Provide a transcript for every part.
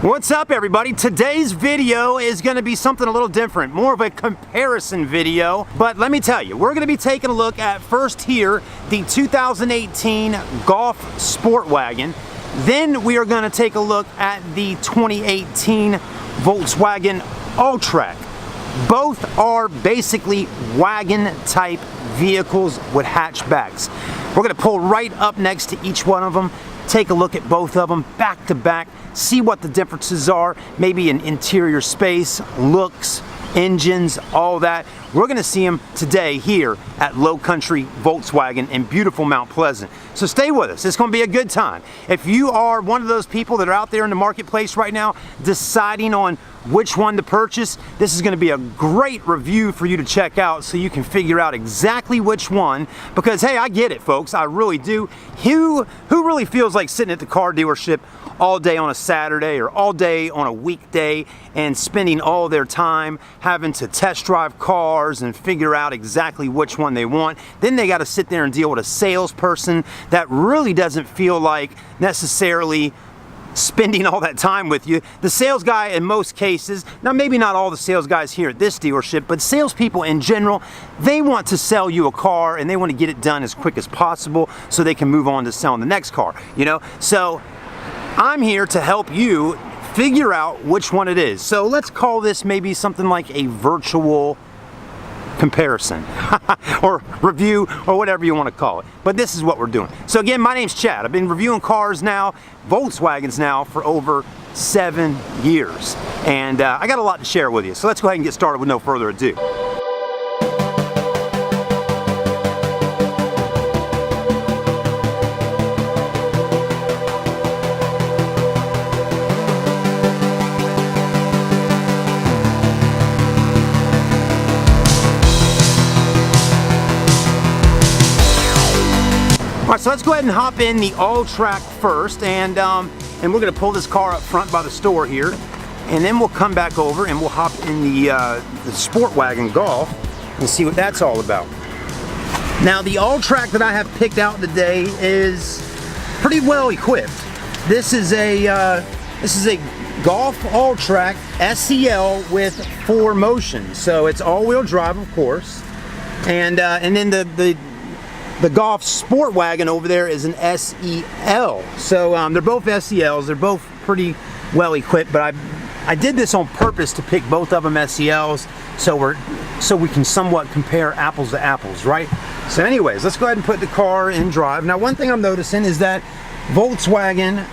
What's up, everybody? Today's video is going to be something a little different, more of a comparison video. But let me tell you, we're going to be taking a look at first here the 2018 Golf SportWagen. Then we are going to take a look at the 2018 Volkswagen Alltrack. Both are basically wagon type vehicles with hatchbacks. We're going to pull right up next to each one of them, take a look at both of them back to back, see what the differences are, maybe in interior space, looks, engines, all that. We're going to see them today here at Country Volkswagen in beautiful Mount Pleasant. So stay with us. It's going to be a good time. If you are one of those people that are out there in the marketplace right now deciding on which one to purchase, this is going to be a great review for you to check out so you can figure out exactly which one. Because hey, I get it, folks, I really do. Who really feels like sitting at the car dealership all day on a Saturday or all day on a weekday and spending all their time having to test drive cars and figure out exactly which one they want? Then they got to sit there and deal with a salesperson that really doesn't feel like necessarily spending all that time with you. The sales guy in most cases, now maybe not all the sales guys here at this dealership, but salespeople in general, they want to sell you a car and they want to get it done as quick as possible so they can move on to selling the next car, you know? So I'm here to help you figure out which one it is. So let's call this maybe something like a virtual comparison or review or whatever you want to call it. But this is what we're doing. So again, my name's Chad. I've been reviewing cars now, Volkswagens now, for over 7 years. And I got a lot to share with you. So let's go ahead and get started with no further ado. All right, so let's go ahead and hop in the Alltrack first, and we're going to pull this car up front by the store here, and then we'll come back over and we'll hop in the SportWagen Golf and see what that's all about. Now, the Alltrack that I have picked out today is pretty well equipped. This is a Golf Alltrack SEL with 4Motion, so it's all-wheel drive, of course, and then the Golf SportWagen over there is an SEL. So they're both SELs. They're both pretty well equipped, but I did this on purpose to pick both of them SELs so we can somewhat compare apples to apples, right? So anyways, let's go ahead and put the car in drive. Now, one thing I'm noticing is that Volkswagen,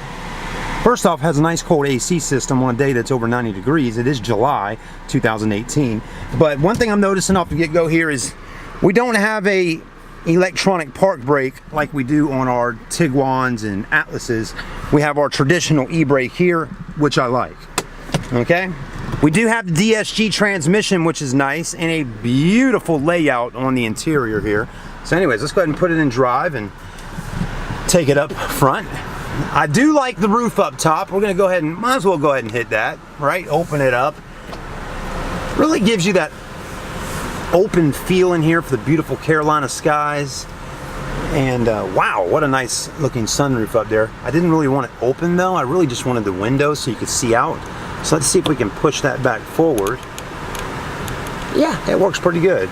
first off, has a nice cold AC system on a day that's over 90 degrees. It is July 2018. But one thing I'm noticing off the get-go here is we don't have a electronic park brake like we do on our Tiguans and Atlases. We have our traditional e-brake here, which I like. Okay, we do have the DSG transmission, which is nice, and a beautiful layout on the interior here. So anyways, let's go ahead and put it in drive and take it up front. I do like the roof up top. We're gonna go ahead and might as well go ahead and hit that, right? Open it up. Really gives you that open feel in here for the beautiful Carolina skies. And wow, what a nice looking sunroof up there. I didn't really want it open though. I really just wanted the window so you could see out. So let's see if we can push that back forward. Yeah, it works pretty good.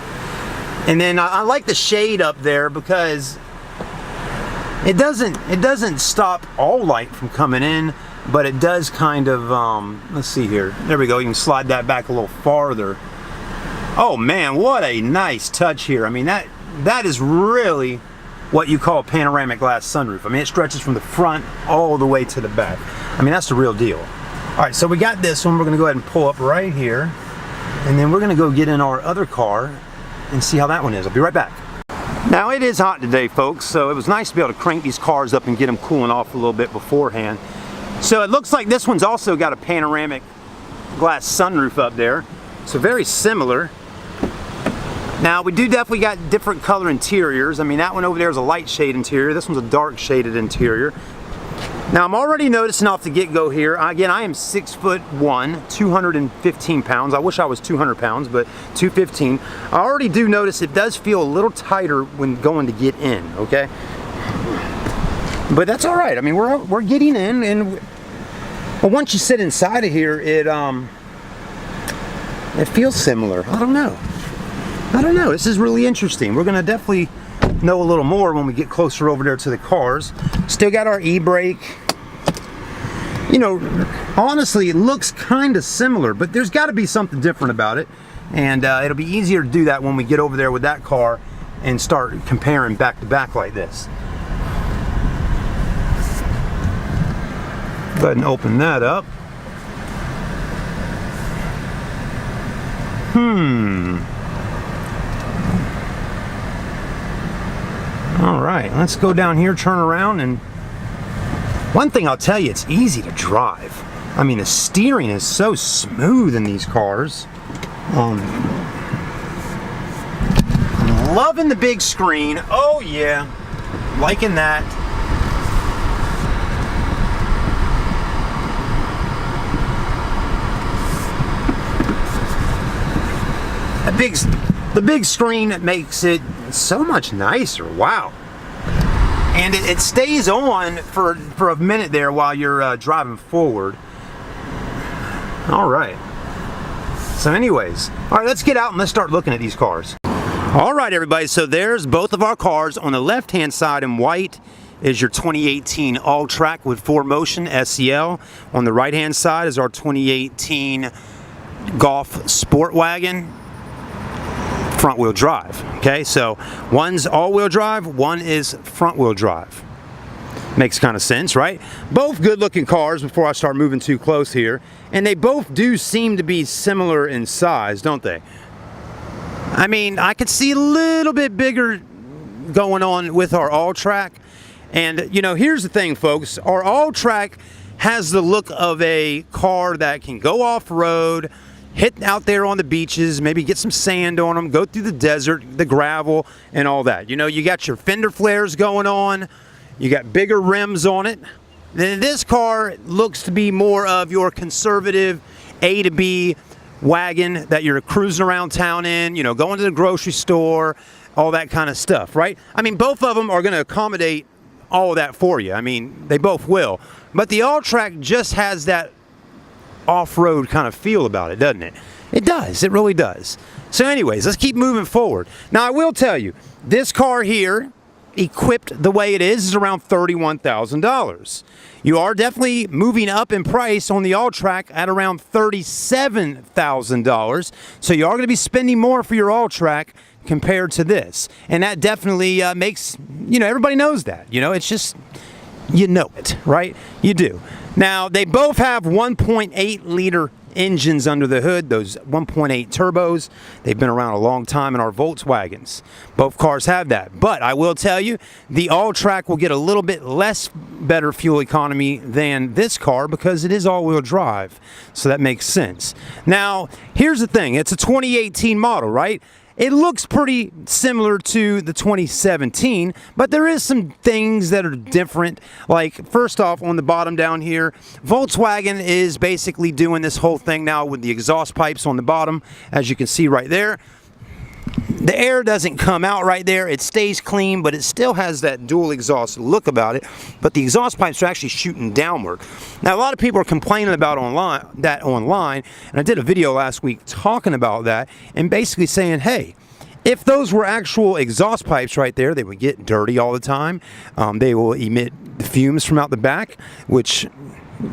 And then I like the shade up there because it doesn't stop all light from coming in, but it does kind of let's see here. There we go. You can slide that back a little farther. Oh man, what a nice touch here. I mean, that is really what you call a panoramic glass sunroof. I mean, it stretches from the front all the way to the back. I mean, that's the real deal. All right, so we got this one. We're gonna go ahead and pull up right here, and then we're gonna go get in our other car and see how that one is. I'll be right back. Now, it is hot today, folks, so it was nice to be able to crank these cars up and get them cooling off a little bit beforehand. So it looks like this one's also got a panoramic glass sunroof up there. So very similar. Now, we do definitely got different color interiors. I mean, that one over there is a light shade interior. This one's a dark shaded interior. Now, I'm already noticing off the get-go here, again, I am 6'1", 215 pounds. I wish I was 200 pounds, but 215. I already do notice it does feel a little tighter when going to get in, okay? But that's all right. I mean, we're getting in, and But once you sit inside of here, it feels similar. I don't know. This is really interesting. We're gonna definitely know a little more when we get closer over there to the cars. Still got our e-brake. You know, honestly, it looks kind of similar, but there's got to be something different about it. And it'll be easier to do that when we get over there with that car and start comparing back to back like this. Go ahead and open that up. All right, let's go down here, turn around, and one thing I'll tell you, it's easy to drive. I mean, the steering is so smooth in these cars. I'm loving the big screen. Oh yeah, liking that. The big screen makes it so much nicer. Wow. And it stays on for a minute there while you're driving forward. All right. So anyways, all right, let's get out and let's start looking at these cars. All right, everybody, so there's both of our cars. On the left-hand side in white is your 2018 Alltrack with 4Motion SEL. On the right-hand side is our 2018 Golf SportWagen front-wheel drive. Okay, so one's all-wheel drive, one is front-wheel drive. Makes kind of sense, right? Both good-looking cars before I start moving too close here, and they both do seem to be similar in size, don't they? I mean, I could see a little bit bigger going on with our Alltrack, and you know, here's the thing, folks. Our Alltrack has the look of a car that can go off-road, hit out there on the beaches, maybe get some sand on them, go through the desert, the gravel, and all that. You know, you got your fender flares going on, you got bigger rims on it. Then this car looks to be more of your conservative A to B wagon that you're cruising around town in, you know, going to the grocery store, all that kind of stuff, right? I mean, both of them are going to accommodate all of that for you. I mean, they both will. But the Alltrack just has that off-road kind of feel about it, doesn't it? It does. It really does. So anyways, let's keep moving forward. Now, I will tell you, this car here, equipped the way it is around $31,000. You are definitely moving up in price on the Alltrack at around $37,000. So you are going to be spending more for your Alltrack compared to this. And that definitely makes, you know, everybody knows that. You know, it's just, you know it, right? You do. Now, they both have 1.8 liter engines under the hood, those 1.8 turbos. They've been around a long time in our Volkswagens. Both cars have that. But I will tell you, the Alltrack will get a little bit less better fuel economy than this car because it is all-wheel drive. So that makes sense. Now, here's the thing. It's a 2018 model, right? It looks pretty similar to the 2017, but there is some things that are different. Like, first off, on the bottom down here, Volkswagen is basically doing this whole thing now with the exhaust pipes on the bottom, as you can see right there. The air doesn't come out right there. It stays clean, but it still has that dual exhaust look about it. But the exhaust pipes are actually shooting downward. Now, a lot of people are complaining about online, and I did a video last week talking about that and basically saying, hey, if those were actual exhaust pipes right there, they would get dirty all the time. They will emit the fumes from out the back, which,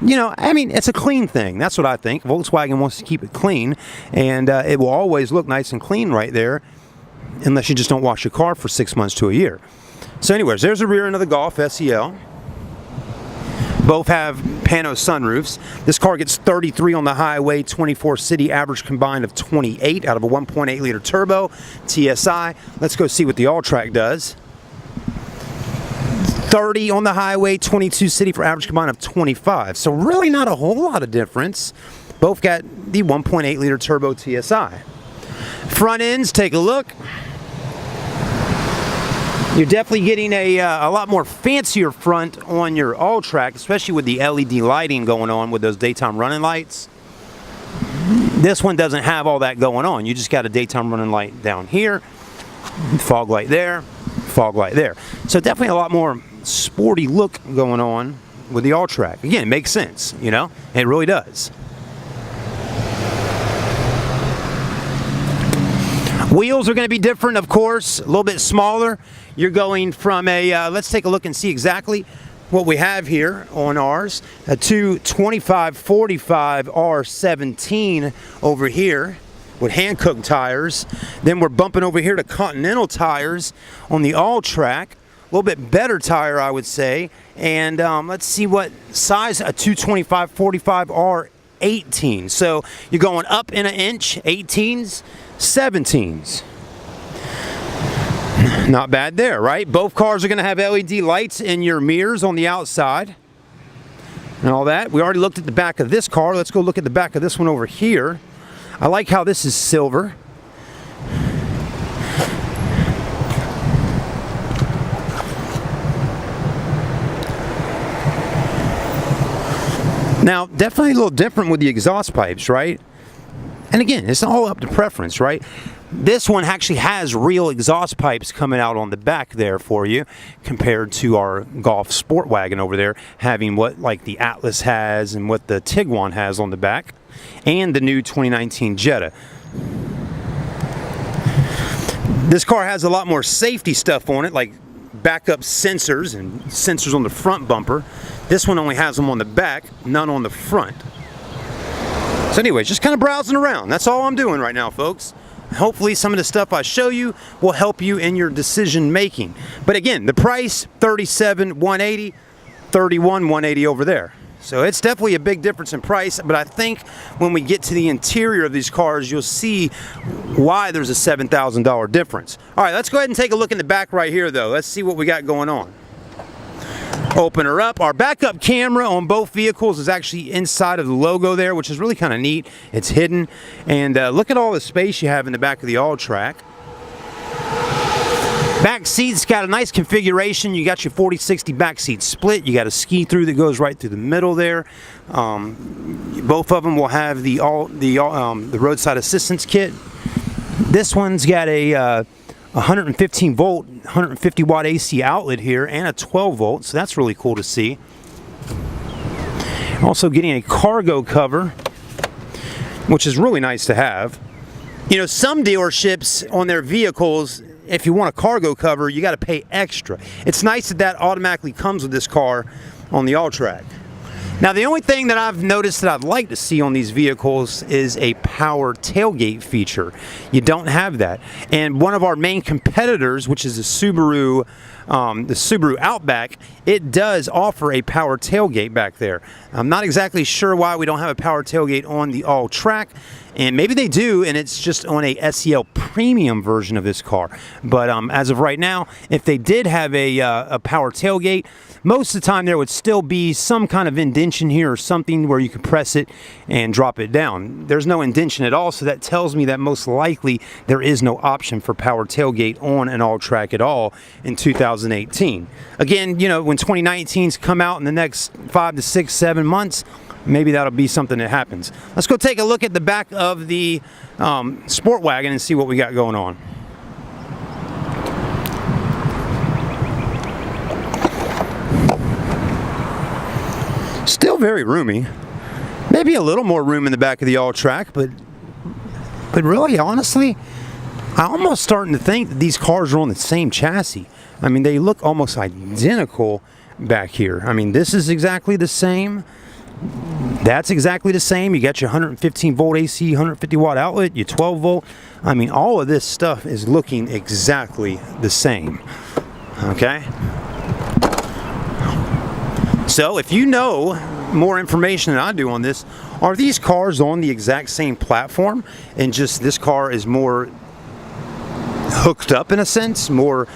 you know, I mean, it's a clean thing. That's what I think. Volkswagen wants to keep it clean, and it will always look nice and clean right there, unless you just don't wash your car for 6 months to a year. So anyways, there's the rear end of the Golf SEL. Both have pano sunroofs. This car gets 33 on the highway, 24 city, average combined of 28 out of a 1.8 liter turbo TSI. Let's go see what the Alltrack does. 30 on the highway, 22 city for average combined of 25. So really not a whole lot of difference. Both got the 1.8 liter turbo TSI. Front ends, take a look. You're definitely getting a lot more fancier front on your Alltrack, especially with the LED lighting going on with those daytime running lights. This one doesn't have all that going on. You just got a daytime running light down here, fog light there, fog light there. So definitely a lot more sporty look going on with the Alltrack. Again, it makes sense, you know, it really does. Wheels are going to be different, of course, a little bit smaller. You're going from a, let's take a look and see exactly what we have here on ours. A 225/45 R17 over here with hand-cooked tires. Then we're bumping over here to Continental tires on the Alltrack. A little bit better tire, I would say. And let's see what size, a 225/45 R18. So you're going up in an inch, 18s, 17s. Not bad there, right? Both cars are going to have LED lights in your mirrors on the outside and all that. We already looked at the back of this car. Let's go look at the back of this one over here. I like how this is silver. Now, definitely a little different with the exhaust pipes, right? And again, it's all up to preference, right? This one actually has real exhaust pipes coming out on the back there for you, compared to our Golf SportWagen over there having what like the Atlas has and what the Tiguan has on the back, and the new 2019 Jetta. This car has a lot more safety stuff on it, like backup sensors and sensors on the front bumper. This one only has them on the back, none on the front. So anyways, just kind of browsing around. That's all I'm doing right now, folks. Hopefully some of the stuff I show you will help you in your decision making. But again, the price, $37,180, $31,180 over there. So it's definitely a big difference in price, but I think when we get to the interior of these cars, you'll see why there's a $7,000 difference. All right, let's go ahead and take a look in the back right here though. Let's see what we got going on. Open her up. Our backup camera on both vehicles is actually inside of the logo there, which is really kind of neat. It's hidden. And look at all the space you have in the back of the Alltrack. Back seat's got a nice configuration. You got your 40/60 back seat split. You got a ski through that goes right through the middle there. Both of them will have the roadside assistance kit. This one's got a 115 volt, 150 watt AC outlet here, and a 12 volt, so that's really cool to see. Also getting a cargo cover, which is really nice to have. You know, some dealerships on their vehicles, if you want a cargo cover, you got to pay extra. It's nice that that automatically comes with this car on the Alltrack. Now, the only thing that I've noticed that I'd like to see on these vehicles is a power tailgate feature. You don't have that. And one of our main competitors, which is the Subaru Outback, it does offer a power tailgate back there. I'm not exactly sure why we don't have a power tailgate on the Alltrack. And maybe they do, and it's just on a SEL premium version of this car. But as of right now, if they did have a power tailgate, most of the time there would still be some kind of indentation here or something where you could press it and drop it down. There's no indentation at all, so that tells me that most likely there is no option for power tailgate on an Alltrack at all in 2018. Again, you know, when 2019's come out in the next 5 to 6, 7 months, maybe that'll be something that happens. Let's go take a look at the back of the SportWagen and see what we got going on. Still very roomy. Maybe a little more room in the back of the Alltrack, but really, honestly, I'm almost starting to think that these cars are on the same chassis. I mean, they look almost identical back here. I mean, this is exactly the same. That's exactly the same. You got your 115 volt AC, 150 watt outlet, your 12 volt. I mean, all of this stuff is looking exactly the same. Okay? So if you know more information than I do on this, are these cars on the exact same platform and just this car is more hooked up in a sense, more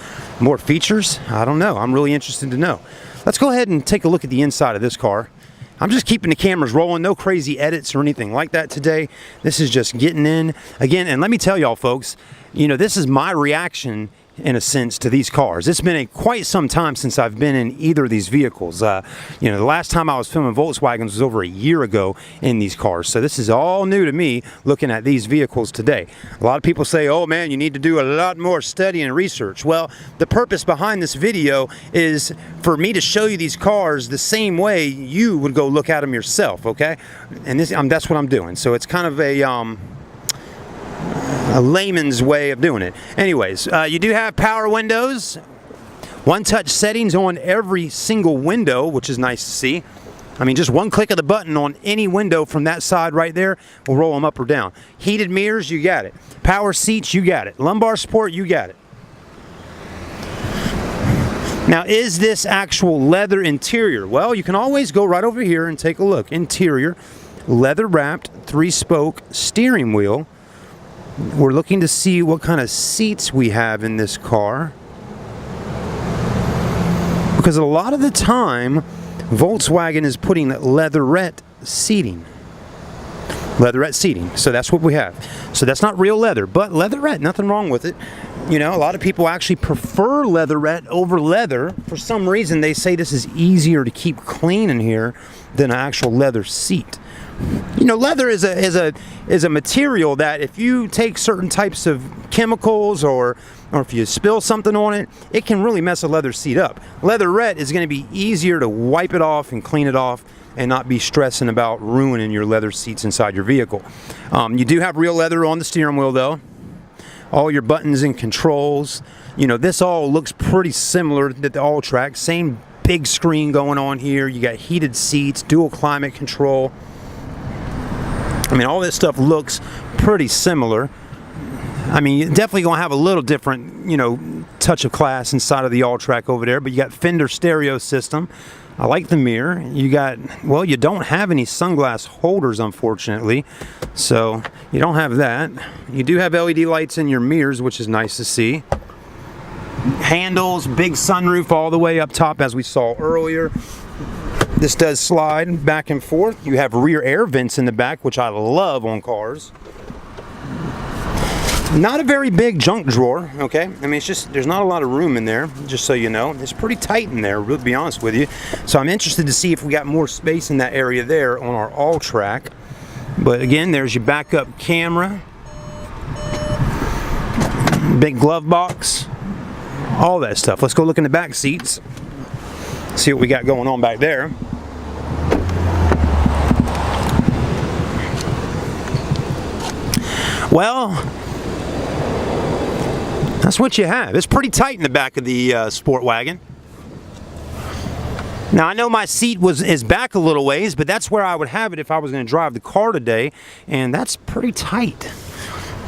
features? I don't know. I'm really interested to know. Let's go ahead and take a look at the inside of this car. I'm just keeping the cameras rolling, no crazy edits or anything like that today. This is just getting in. Again, and let me tell y'all folks, you know, this is my reaction in a sense, to these cars. It's been quite some time since I've been in either of these vehicles. You know, the last time I was filming Volkswagens was over a year ago in these cars. So this is all new to me looking at these vehicles today. A lot of people say, oh man, you need to do a lot more study and research. Well, the purpose behind this video is for me to show you these cars the same way you would go look at them yourself, okay? And this, that's what I'm doing. So it's kind of a layman's way of doing it. Anyways, you do have power windows, one-touch settings on every single window, which is nice to see. I mean, just one click of the button on any window from that side right there will roll them up or down. Heated mirrors, you got it. Power seats, you got it. Lumbar support, you got it. Now, is this actual leather interior? Well, you can always go right over here and take a look. Interior, leather-wrapped, 3-spoke steering wheel. We're looking to see what kind of seats we have in this car, because a lot of the time Volkswagen is putting leatherette seating. Leatherette seating, so that's what we have. So that's not real leather, but leatherette, nothing wrong with it. You know, a lot of people actually prefer leatherette over leather. For some reason, they say this is easier to keep clean in here than an actual leather seat. You know, leather is a material that if you take certain types of chemicals or if you spill something on it, it can really mess a leather seat up. Leatherette is going to be easier to wipe it off and clean it off and not be stressing about ruining your leather seats inside your vehicle. You do have real leather on the steering wheel though. All your buttons and controls. You know, this all looks pretty similar to the Alltrack. Same big screen going on here. You got heated seats, dual climate control. I mean, all this stuff looks pretty similar. I mean, you're definitely going to have a little different, you know, touch of class inside of the Alltrack over there, but you got Fender stereo system. I like the mirror. You got, well, you don't have any sunglass holders, unfortunately, so you don't have that. You do have LED lights in your mirrors, which is nice to see. Handles, big sunroof all the way up top, as we saw earlier. This does slide back and forth. You have rear air vents in the back, which I love on cars. Not a very big junk drawer, okay? I mean, it's just, there's not a lot of room in there, just so you know. It's pretty tight in there, to be honest with you. So I'm interested to see if we got more space in that area there on our Alltrack. But again, there's your backup camera. Big glove box. All that stuff. Let's go look in the back seats. See what we got going on back there. Well, that's what you have. It's pretty tight in the back of the SportWagen. Now I know my seat is back a little ways, but that's where I would have it if I was going to drive the car today, and that's pretty tight.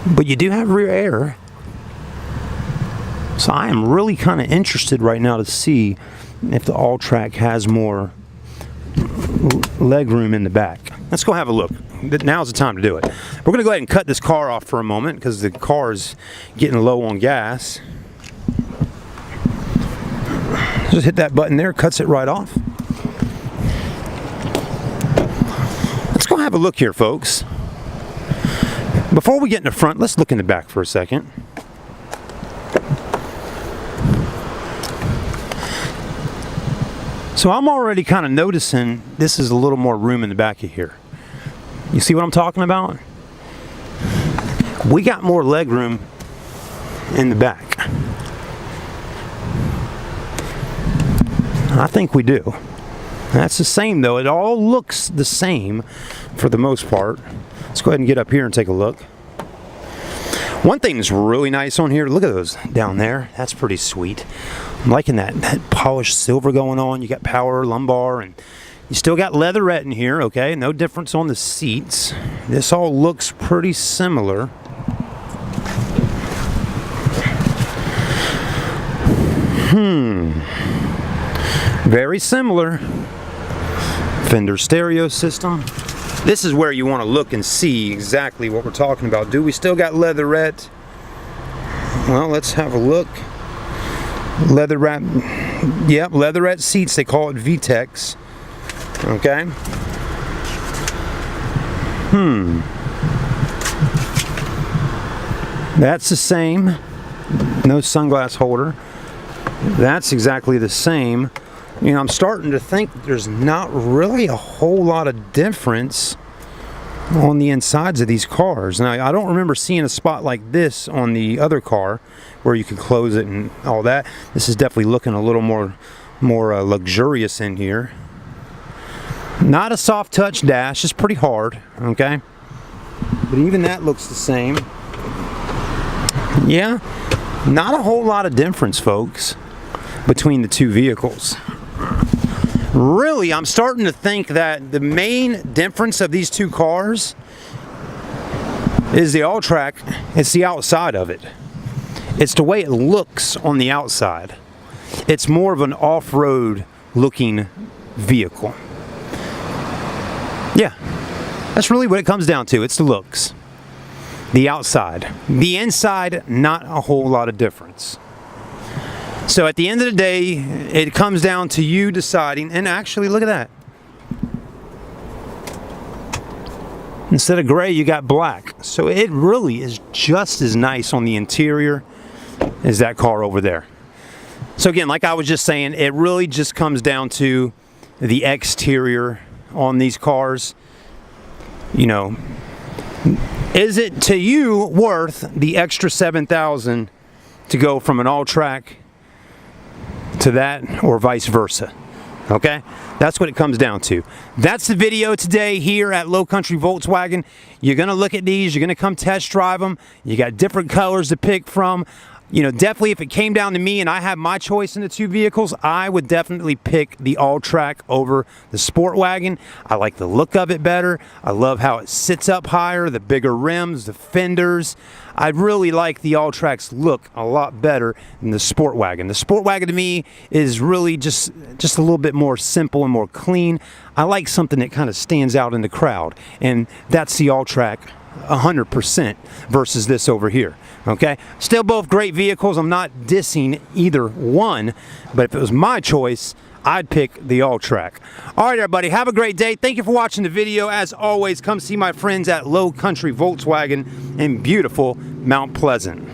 But you do have rear air. So I am really kind of interested right now to see if the Alltrack has more leg room in the back. Let's go have a look. Now's the time to do it. We're going to go ahead and cut this car off for a moment because the car is getting low on gas. Just hit that button there, cuts it right off. Let's go have a look here, folks. Before we get in the front, let's look in the back for a second. So I'm already kind of noticing this is a little more room in the back of here. You see what I'm talking about? We got more leg room in the back. I think we do. That's the same though. It all looks the same for the most part. Let's go ahead and get up here and take a look. One thing that's really nice on here, look at those down there. That's pretty sweet. I'm liking that polished silver going on. You got power lumbar, and you still got leatherette in here, okay? No difference on the seats. This all looks pretty similar. Very similar. Fender stereo system. This is where you want to look and see exactly what we're talking about. Do we still got leatherette? Well, let's have a look. Leather wrap. Yep, leatherette seats. They call it VTEX. Okay. That's the same. No sunglass holder. That's exactly the same. You know, I'm starting to think there's not really a whole lot of difference on the insides of these cars. Now, I don't remember seeing a spot like this on the other car where you could close it and all that. This is definitely looking a little more luxurious in here. Not a soft touch dash, it's pretty hard, okay? But even that looks the same. Yeah, not a whole lot of difference, folks, between the two vehicles. Really, I'm starting to think that the main difference of these two cars is the Alltrack. It's the outside of it. It's the way it looks on the outside. It's more of an off-road looking vehicle. Yeah, that's really what it comes down to. It's the looks. The outside. The inside, not a whole lot of difference. So at the end of the day, it comes down to you deciding, and actually look at that. Instead of gray, you got black. So it really is just as nice on the interior as that car over there. So again, like I was just saying, it really just comes down to the exterior on these cars. You know, is it to you worth the extra $7,000 to go from an Alltrack to that, or vice versa? Okay, that's what it comes down to. That's the video today here at Low Country Volkswagen. You're gonna look at these, you're gonna come test drive them. You got different colors to pick from. You know, definitely if it came down to me and I had my choice in the two vehicles, I would definitely pick the Alltrack over the SportWagen. I like the look of it better. I love how it sits up higher, the bigger rims, the fenders. I really like the Alltrack's look a lot better than the SportWagen. The SportWagen to me is really just a little bit more simple and more clean. I like something that kind of stands out in the crowd, and that's the Alltrack 100% versus this over here. Okay, still both great vehicles. I'm not dissing either one, but if it was my choice, I'd pick the Alltrack. All right, everybody, have a great day. Thank you for watching the video. As always, come see my friends at Low Country Volkswagen in beautiful Mount Pleasant.